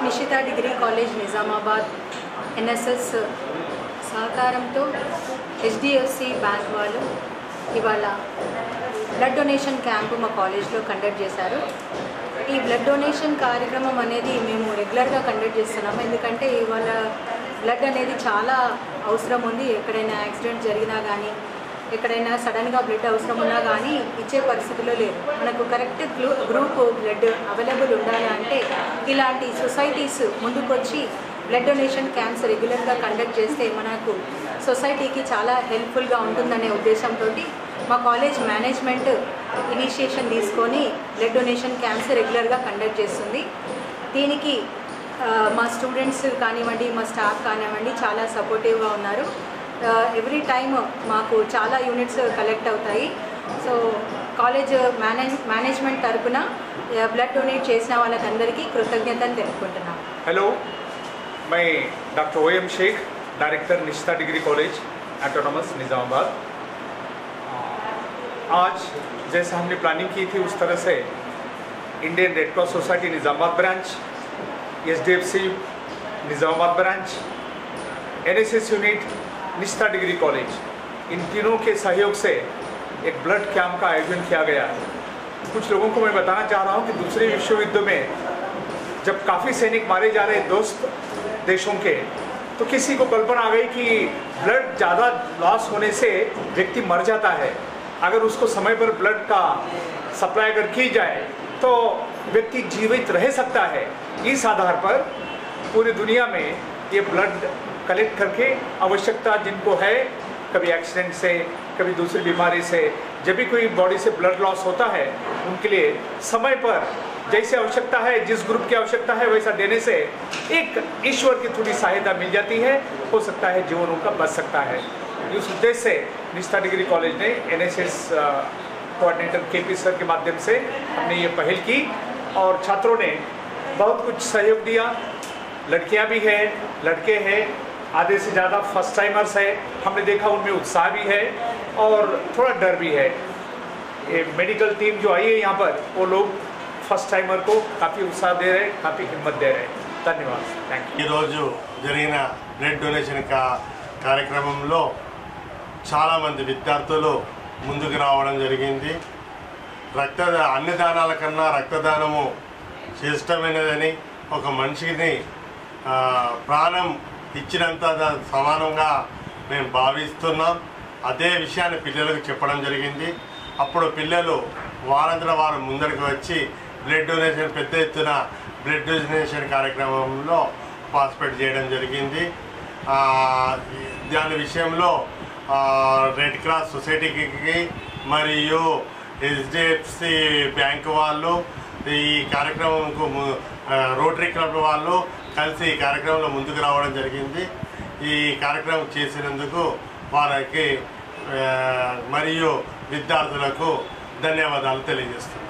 నిషిత degree college Nizamabad NSS సహకారంతో HDFC bank వాళ్ళు ఇవాళ బ్లడ్ డొనేషన్ క్యాంపు మా కాలేజ్లో కండక్ట్ చేశారు. ఈ బ్లడ్ డొనేషన్ కార్యక్రమం అనేది మేము రెగ్యులర్గా కండక్ట్ చేస్తున్నాము. ఎందుకంటే ఇవాళ బ్లడ్ అనేది చాలా అవసరం ఉంది. ఎక్కడైనా యాక్సిడెంట్ జరిగినా కానీ, ఎక్కడైనా సడన్గా బ్లడ్ అవసరం ఉన్నా కానీ ఇచ్చే పరిస్థితిలో లేదు. మనకు కరెక్ట్ గ్రూప్ బ్లడ్ అవైలబుల్ ఉండాలి అంటే ఇలాంటి సొసైటీస్ ముందుకొచ్చి బ్లడ్ డొనేషన్ క్యాంప్స్ రెగ్యులర్గా కండక్ట్ చేస్తే మనకు సొసైటీకి చాలా హెల్ప్ఫుల్గా ఉంటుందనే ఉద్దేశంతో మా కాలేజ్ మేనేజ్మెంట్ ఇనిషియేషన్ తీసుకొని బ్లడ్ డొనేషన్ క్యాంప్స్ రెగ్యులర్గా కండక్ట్ చేస్తుంది. దీనికి మా స్టూడెంట్స్ కానివ్వండి, మా స్టాఫ్ కానివ్వండి చాలా సపోర్టివ్గా ఉన్నారు. ఎవ్రీ టైమ్ మాకు చాలా యూనిట్స్ కలెక్ట్ అవుతాయి. సో కాలేజ్ మేనేజ్మెంట్ తరఫున బ్లడ్ డొనేట్ చేసిన వాళ్ళకందరికీ కృతజ్ఞతలు తెలుపుకుంటున్నాం. हेलो, मैं doctor OM Shaikh, director Nishitha degree college autonomous Nizamabad. आज जैसे हमने प्लानिंग की थी उस तरह से Indian red cross society Nizamabad branch, HDFC Nizamabad branch, NSS unit, Nishitha degree college, इन तीनों के सहयोग से एक ब्लड कैंप का आयोजन किया गया। कुछ लोगों को मैं बताना चाह रहा हूँ कि दूसरे विश्व युद्ध में जब काफ़ी सैनिक मारे जा रहे दोस्त देशों के, तो किसी को कल्पना आ गई कि ब्लड ज़्यादा लॉस होने से व्यक्ति मर जाता है। अगर उसको समय पर ब्लड का सप्लाई अगर की जाए तो व्यक्ति जीवित रह सकता है। इस आधार पर पूरी दुनिया में ये ब्लड कलेक्ट करके आवश्यकता जिनको है, कभी एक्सीडेंट से, कभी दूसरी बीमारी से, जब भी कोई बॉडी से ब्लड लॉस होता है उनके लिए समय पर जैसे आवश्यकता है, जिस ग्रुप की आवश्यकता है वैसा देने से एक ईश्वर की थोड़ी सहायता मिल जाती है, हो सकता है जीवन उनका बच सकता है। इस उद्देश्य से निशिता डिग्री कॉलेज ने NSS कोऑर्डिनेटर KP सर के माध्यम से हमने ये पहल की और छात्रों ने बहुत कुछ सहयोग दिया। लड़कियां भी हैं, लड़के हैं, आधे से ज़्यादा फर्स्ट टाइमर्स है। हमने देखा उनमें उत्साह भी है और थोड़ा डर भी है। ये मेडिकल टीम जो आई है यहाँ पर, वो लोग फर्स्ट टाइमर को काफ़ी उत्साह दे रहे हैं, काफ़ी हिम्मत दे रहे हैं। धन्यवाद, थैंक यू। ఈరోజు జరిగిన బ్లడ్ డొనేషన్ కార్యక్రమంలో చాలామంది విద్యార్థులు ముందుకు రావడం జరిగింది. అన్ని దానాల కన్నా రక్తదానము శ్రేష్టమైనదని, ఒక మనిషిని ప్రాణం ఇచ్చినంత సమానంగా మేము భావిస్తున్నాం. అదే విషయాన్ని పిల్లలకు చెప్పడం జరిగింది. అప్పుడు పిల్లలు వారంతట వారు ముందరికి వచ్చి బ్లడ్ డొనేషన్ పెద్ద ఎత్తున బ్లడ్ డొనేషన్ కార్యక్రమంలో పార్టిసిపేట్ చేయడం జరిగింది. దాని విషయంలో రెడ్ క్రాస్ సొసైటీకి మరియు HDFC బ్యాంక్ వాళ్ళు, ఈ కార్యక్రమంకు రోటరీ క్లబ్ వాళ్ళు కలిసి ఈ కార్యక్రమంలో ముందుకు రావడం జరిగింది. ఈ కార్యక్రమం చేసినందుకు వారికి మరియు విద్యార్థులకు ధన్యవాదాలు తెలియజేస్తున్నాను.